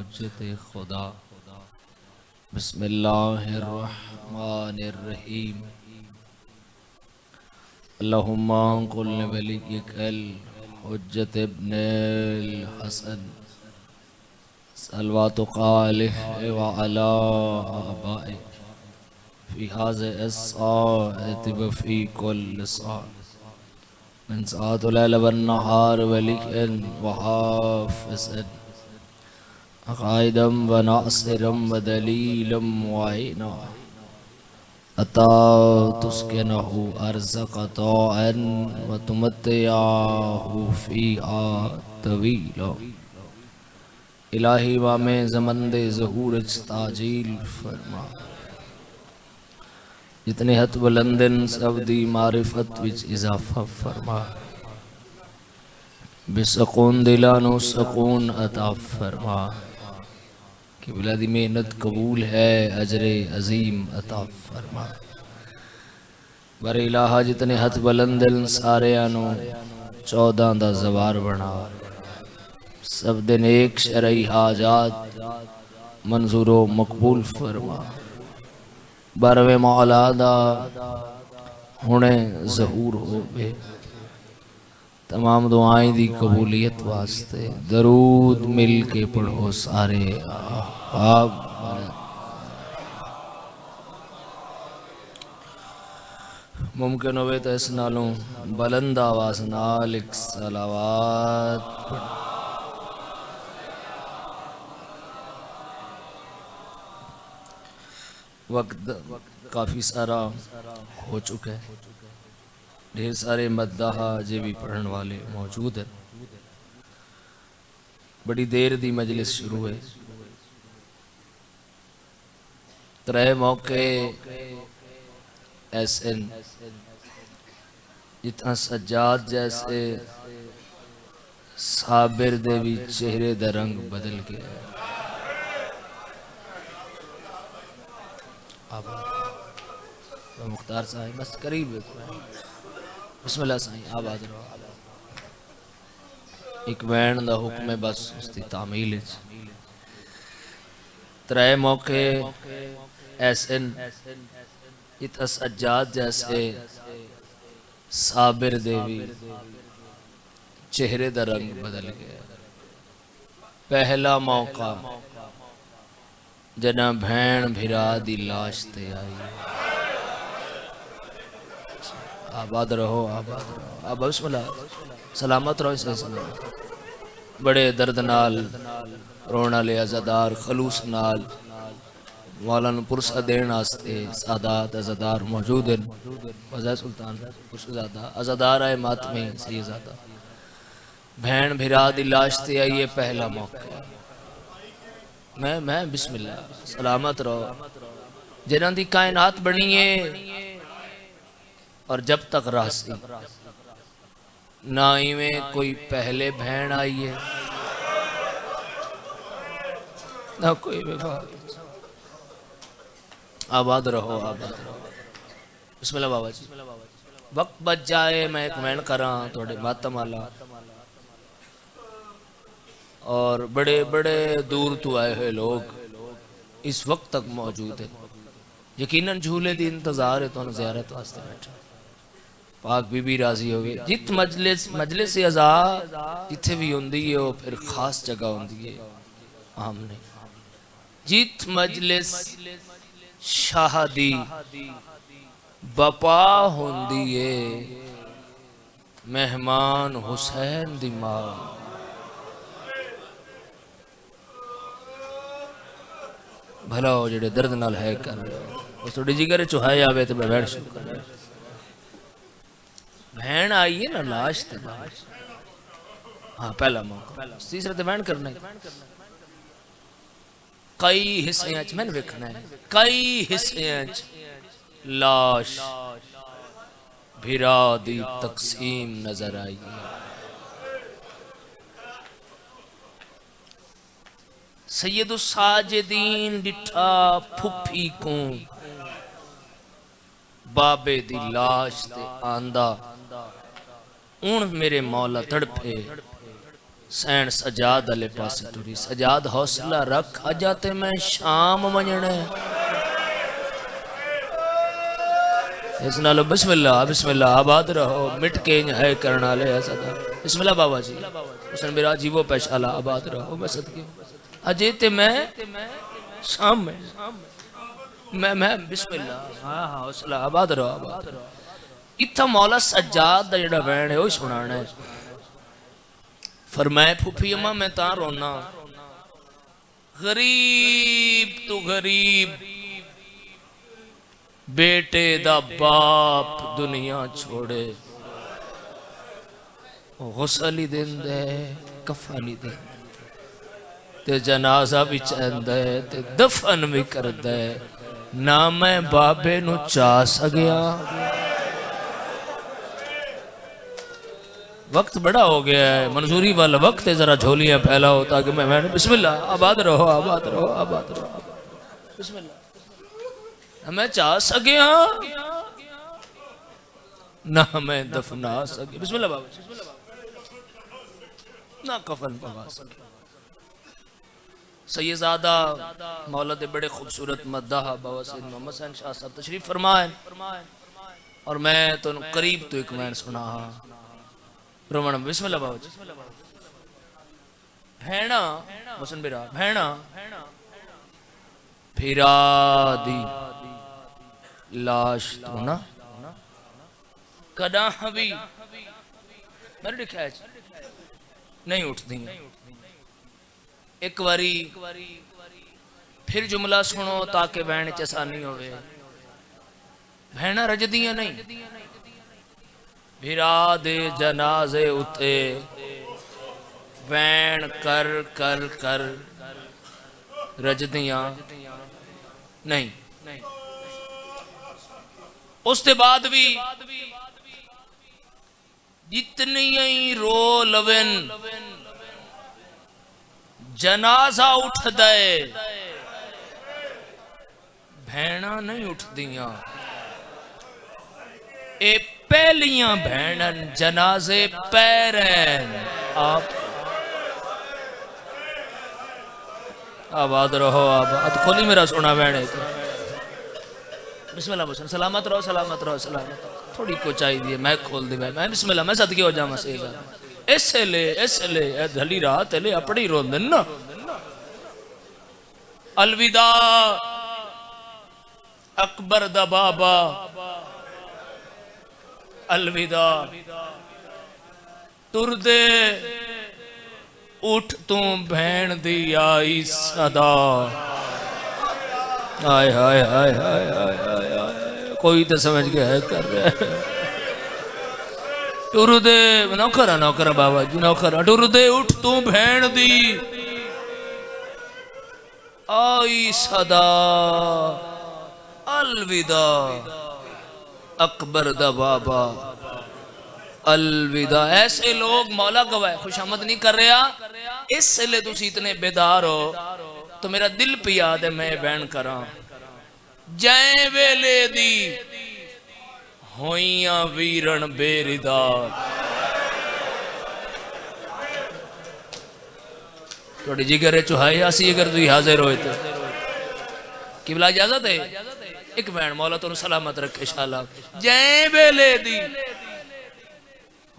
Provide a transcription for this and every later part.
हुज्जत खुदा। बिस्मिल्लाहिर्रहमानिर्रहीम। अल्लाहुम्मा कुल वलिय्यकल हुज्जत इब्नुल हसन सल्वातुका अलैहि व अला आबाए फी हाज़िहि अस्साअति व फी कुल्लि साअ मिन साअतिल लैल वन नहार वलिय्यन व हाफ़िज़न अक़ाइदम व नासिरम व दलीलम व ऐना अता तुस्किनहु अर्ज़क़तौअन व तुमत्तियाहु फ़ीहा तवीला। इलाही वामे ज़मंदे ज़हूर ताजील फरमा। जितने हत बुलंदन सब्दी मारिफत विच इज़ाफ़ा फरमा। बेसकून दिलानो सकून अता फरमा। कि बिलादी मेहनत कबूल है अजरे अजीम अता फरमा। बर इलाहा जितने हथ बुलंदन सारे आनो 14 दा ज़वार बना। सब दिन एक शरई हाजात मंजूरो मकबूल फरमा। बारवे मौलादा हुणे ज़हूर हो बे। तमाम दुआएं दी कबूलियत वास्ते दरूद मिल के पढ़ो सारे आप। मुमकिन होवे तो इस नालों बुलंद आवाज़ नाल एक सलावत पढ़ो। वक्त काफ़ी सारा हो चुका है। ढेर सारे मद्दाहा जे भी पढ़ने वाले मौजूद हैं। बड़ी देर दी मजलिस शुरू है। त्रै मौके ऐसे जितना सज्जाद जैसे साबिर दे भी चेहरे दा रंग बदल गया। मुख्तार साहब बस करीब बिस्मिल्लाह साईं आबाद रहो। एक वैन दा हुक्म है बस उसकी तामील त्रै मौके ऐसे जितना सज्जाद जैसे साबिर देवी चेहरे दा रंग बदल गया। पहला मौका जना भैन भिरा दी लाश ते आई। आबाद रहो आबाद रहो आप बिस्मिल्लाह सलामत रहो सही सलामत। बड़े दर्द नाल रोना ले अज़ादार खलूस नाल मौलाना पुरसा देने वास्ते सादात अज़ादार मौजूद हैं। वज़ा सुल्तान पुरसादा अज़ादार आए मातमी सैयदादा भैन भिरा दी लाश ते आई है। पहला मौका मैं बिस्मिल्लाह सलामत रहो जिन्हां दी कायनात बनी है। और जब तक रासी ना इवें कोई पहले बहन आई है ना कोई आबाद रहो आबाद रहो। बिस्मिल्लाह बाबा जी वक्त बच जाए मैं एक वैन करा थोड़े मातम आला। और बड़े बड़े दूर तो आए हुए लोग इस वक्त तक मौजूद है। यकीनन झूले दी इंतजार है तो ज़ियारत वास्ते बैठा। पाक बीबी राजी हो गई। जित मजलिस अज़ा जिथे भी होंदी है वो फिर खास जगह होंदी है। आमने जित मजलिस शाहदी बपा होंदी है मेहमान हुसैन दी मां। भला हो जेड़े दर्द नाल है कर उस थोड़ी जिगर चुहाए आवे तो बैठ शुक्र बहन आई है ना लाश ते हाँ पहला मौका तीसरा ते बहन करना है। कई हिस्से मैंने वेखना है कई हिस्से लाश भिरा दी तकसीम नजर आई है। सैयदु साजिदीन डिठा फुफी को बाबे दी लाश ते आंदा उन मेरे मौला तड़पे सैन सजाद अले पास टुरी। सजाद हौसला रख अजा ते मैं शाम वजने। इस नालो बिस्मिल्लाह बिस्मिल्लाह आबाद रहो मिट के है करना ले सदा। बिस्मिल्लाह बाबा जी उसने मेरा जीवो पैशाला आबाद रहो मैं सदके अजे ते मैं शाम में मैं बिस्मिल्लाह हाँ हाँ हौसला आबाद रहो आबाद रहो। इतना मौला सज्जाद दा जेड़ा वैन है वो सुनाना है। फरमाए फूफी अम्मा मैं ता रोना गरीब तू गरीब बेटे दा बाप दुनिया छोड़े गुसल ही देंदे कफन ही देंदे ते जनाजा भी चंदा है ते दफन भी करदा है ना मैं बाबे नु चा सकिया। वक्त बड़ा हो गया है मंजूरी वाला वक्त है जरा झोलियां फैलाओ ताकि मैं बिस्मिल्लाह आबाद रहो आबाद रहो आबाद रहो बिस्मिल्लाह। मैं चाह सकिया ना मैं दफना सके बिस्मिल्लाह बाबा ना कफन पवा सके। सैयदादा मौला दे बड़े खूबसूरत मद्दाह बाबा सैयद मोहम्मद हसन शाह साहब तशरीफ फरमाए और मैं तो करीब तो एक मैन सुना रोमन बिस्मिल्लाह बाबा जी। भैणा मुसन बिरा भैणा फिरा दी लाश तो ना कदा भी मेरे लिखा नहीं उठती। एक बारी फिर जुमला सुनो ताकि बहन च आसानी होवे। भैणा रजदियां नहीं भिरा दे जनाजे उते वैन कर कर कर रजदियां नहीं। उसके बाद भी जितनी ही रो लवन जनाजा उठ दे भैणा नहीं उठदियां। ए पहलियां भैणन जनाजे पैरन आप आबाद रहो आबाद खोली मेरा सोना बहने बिस्मिल्लाह मुसन सलामत रहो सलामत रहो सलामत थोड़ी को चाहिए मैं खोल दी मैं बिस्मिल्लाह मैं सदके हो जावा सही इसले धली रात ले अपनी रोंदन ना अलविदा अकबर दा बाबा अलविदा टुरदे उठ तू भैन दी आई सदा। हाय हाय हाय हाय हाय कोई तो समझ गया है कर रहे टुरदे नौकरा नौकरा बाबा जी नौकरा टुरदे उठ तू भैन दी आई सदा अलविदा अकबर दा बाबा अलविदा। ऐसे लोग मौला गवाए खुशामद नहीं कर रहा इसलिए तुसी इतने बेदार हो तो मेरा दिल पिया दे मैं बहन करा जय वेले दी होइया वीरण बेरिदा। थोड़ी जिगर चुहाई आसी अगर तुम हाजिर हो तो कि बिला इजाजत है एक बहन मौला तुम सलामत रखे शाला जय वेले दी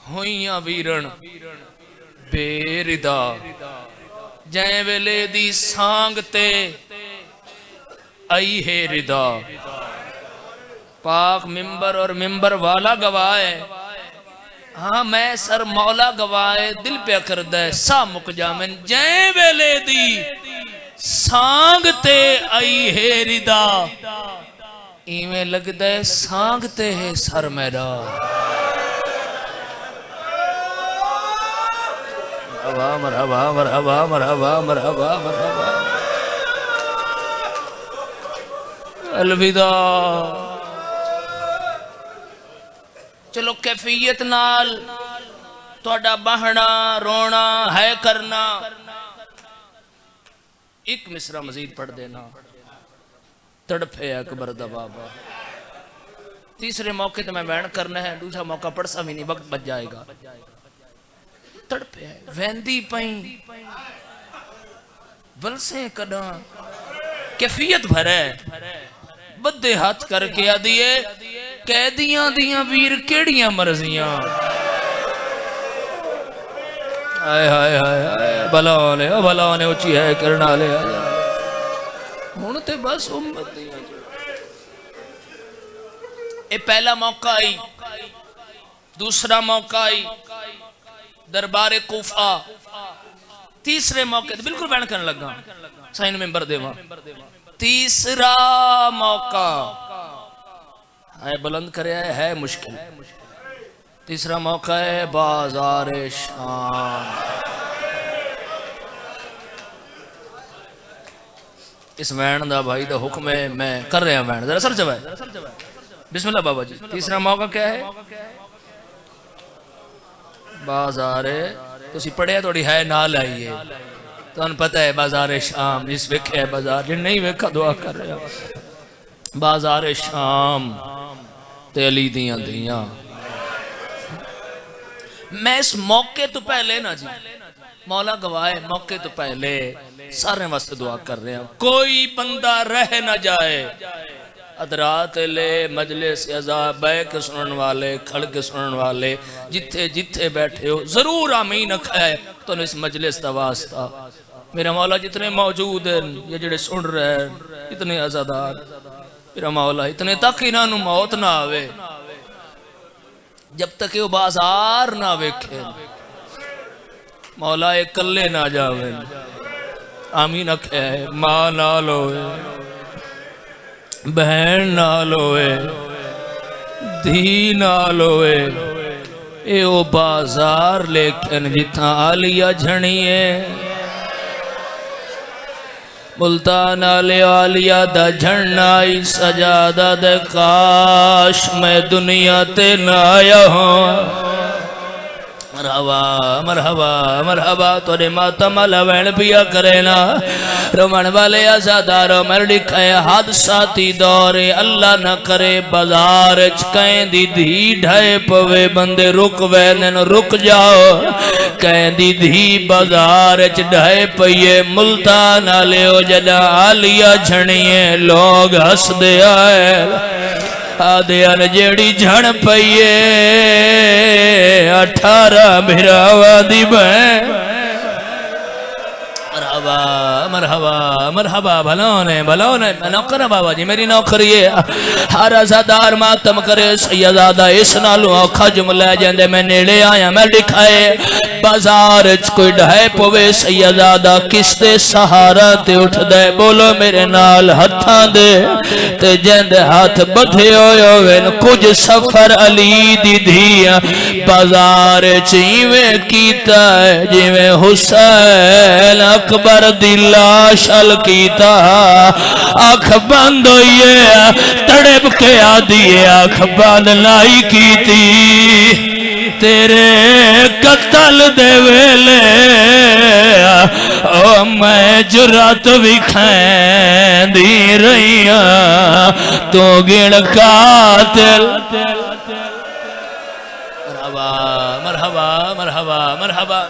होइया वीरण बेरिदा। जय वेले दी सांगते आई है रिदा। पाक मिंबर और मिंबर वाला गवाए हाँ मैं सर मौला गवाए दिल पे कर दे सा मुक जामन जय वेले दी सांगते आई है रिदा। इवें लगता है सांगते है सर मेरा मरहबा मरहबा मरहबा मरहबा मरहबा अलविदा। चलो कैफियत नाल तोड़ा बहना रोना है करना एक मिसरा मजीद पढ़ देना तड़फे अकबर दा बाबा। तीसरे मौके तो मैं बयान करना है दूसरा मौका पढ़ सा भी नहीं वक्त बच जाएगा। तड़पे वहंदी पई बलसे कदा कैफियत भरे बदे हाथ करके आदिए कैदियां दियां वीर केड़ियां मर्जियां हाय हाय हाय भला ने उची है करना ले हुण ते बस उम्मत दियां ए पहला मौका आई दूसरा मौका आई दरबार कूफा तीसरे मौके बिल्कुल बैन करने लगा साइन मेंबर देवा तीसरा मौका है बुलंद करे है मुश्किल तीसरा मौका है बाजार शाम इस वैन दा भाई दा हुक्म है मैं कर रहा वैन जरा सर जवाए बिस्मिल्लाह बाबा जी तीसरा मौका क्या है बाजार तुसी पढ़िया थोड़ी है ना लाइए तुहानू पता है बाजार शाम जिस वेखे है बाजार जिन नहीं वेखा दुआ कर रहा बाजार शाम ते अली दियां दियां मैं इस मौके तो पहले ना जी मौला गवाए मौके तो पहले सारे वास्ते दुआ कर रहे हैं कोई बंदा रह ना जाए अदरात ले मजलिस अज़ा बैठ के सुनने वाले खड़ के सुनने वाले जिथे जिथे बैठे हो जरूर आमीन खाए तो इस मजलिस का वास्ता मेरा मौला जितने मौजूद हैं ये जड़े सुन रहे हैं इतने आजादार मेरा मौला इतने तक इन्हों मौत ना आवे जब तक वो बाजार ना वेखे मौला ये कले ना जावे आमीन आखे मां नाल होए बहन नाल होए धी नाल होए ए ओ बाजार लेकिन जिथा आलिया झणीए मुल्तान आलिया दा झरनाई सजादा दे काश मैं दुनिया ते ना आया हूं मरहबा मरहबा मरहबा तोरे मातम लवण पिया करे ना रमन वाले आजादारो मर लिखे हादसाती दौरे अल्लाह न करे बाजार कहें दी धी ढाए पवे बंदे रुक वैन रुक जाओ कहें दी धी बाजार च ढाए पईए मुल्तान आले ओ जदा आलिया झणिए लोग हस दे आए आदियान जेड़ी झण पईए 18 भिरावा दी बहन मरहबा मरहबा मरहबा भलो ने नौकर बाबा जी मेरी नौकरी है हर आजादार मातम करे सैयदादा इस नालों औखा जुमला जांदे मैं नेड़े आया मैं दिखाए बाजार च कोई ढाए पवे सैयदादा किसते सहारा ते उठदा बोलो मेरे नाल हत्थां दे ते जिंदे हाथ बधे होए कुछ सफर अली दी धिया बाजार च इवें कीता जिवें हुसैन अकबर दी लाश अल कीता अख बंद होइए तड़प के आदिए अख बंद लाई कीती तेरे कत्ल दे वेले ओ मैं जुरात विखैंदी रही तो गिण कातिल मरहबा मरहबा मरहबा मरहबा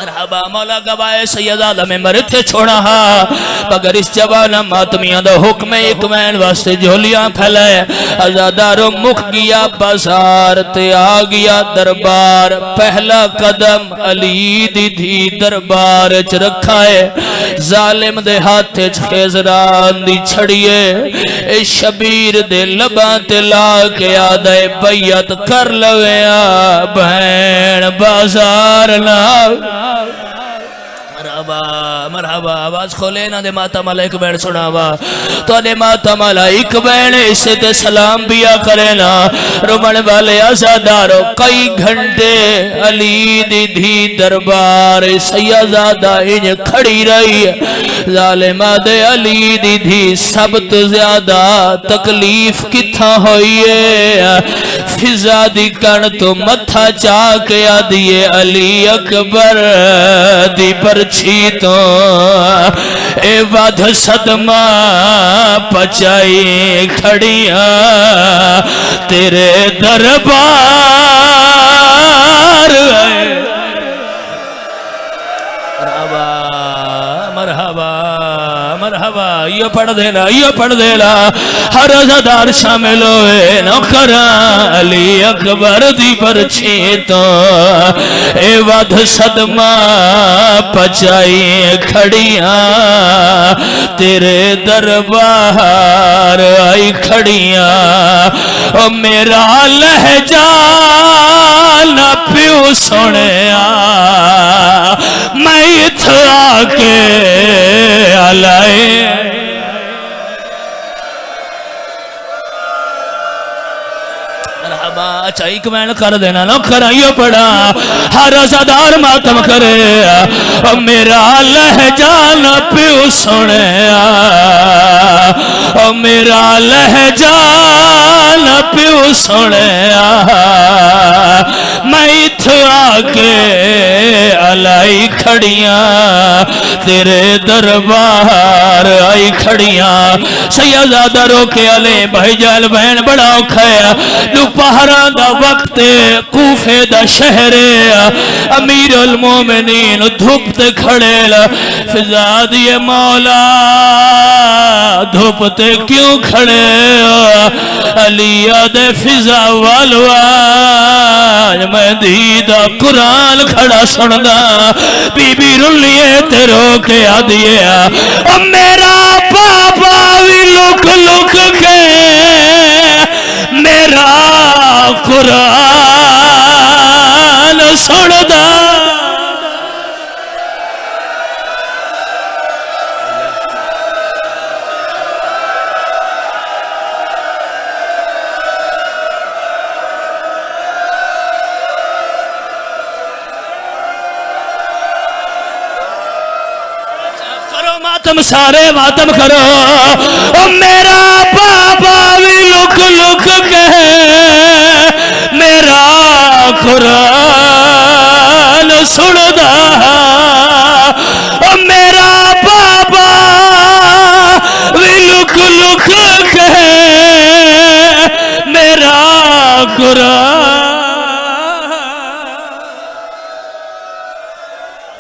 मरहबा मौला गवाए सैयदा में मरते छोड़ा हा मगर इस जवाना मातमिया दा हुक्म एक मैन वास्ते झोलियां फैलाए आजादारो मुख गया बाजार ते आ गया दरबार पहला कदम अली दी धी दरबार च रखा है जालिम दे हाथ च खेजरान दी छड़िए ए शबीर दे लबां ते ला के आदे बैयत कर लवेया बहन बाजार ना मरहबा मरहबा आवाज खोले ना दे माता माला एक बैन सुनावा तो दे माता माला एक बैन इसे ते सलाम बिया करे ना रुमन वाले आजादारो कई घंटे अली दी धी दरबार सैयदादा इंज खड़ी रही जालिमा दे अली दी धी सब तो ज्यादा तकलीफ किथा होई है फिजा दी कण तो मथा चा के आदिए अली अकबर दी परछी तो ए वध सदमा पचाई खड़िया तेरे दरबार मरहबा मरहबा यो पढ़ देना हर अज़ादार शामिल होए नौकर अली अकबर दी परछी तो ए वध सदमा पचाई खड़ियां तेरे दरबार आई खड़ियां ओ मेरा लहजा ना प्यो सुने मैं इत्थे आके आलाए अच्छा एक मैन कर देना ना कराइयो पड़ा हर अज़ादार मातम करे मेरा लहजा न प्यो सुने मेरा लहजा न प्यो सुने मैं इत्थे आके अलाई खड़ियां तेरे दरबार आई खड़ियां सैयदादा रोके अले भाई जाल बहन बड़ा औखा है दोपहरा दा वक्त कूफे दा शहर अमीर उल मोमिनीन धूप ते खड़े फिजा दिए मौला धूप ते क्यों खड़े अलिया दे फिजा वालवा मैं दीदा कुरान खड़ा सुनदा बीबी रुलिए ते रोके आ दिए मेरा पापा भी लुक लुक के मेरा कुरान सुनदा मातम सारे मातम करो ओ मेरा पापा भी लुक लुक के मेरा कुरान सुनदा ओ मेरा पापा भी लुक लुक के मेरा कुरान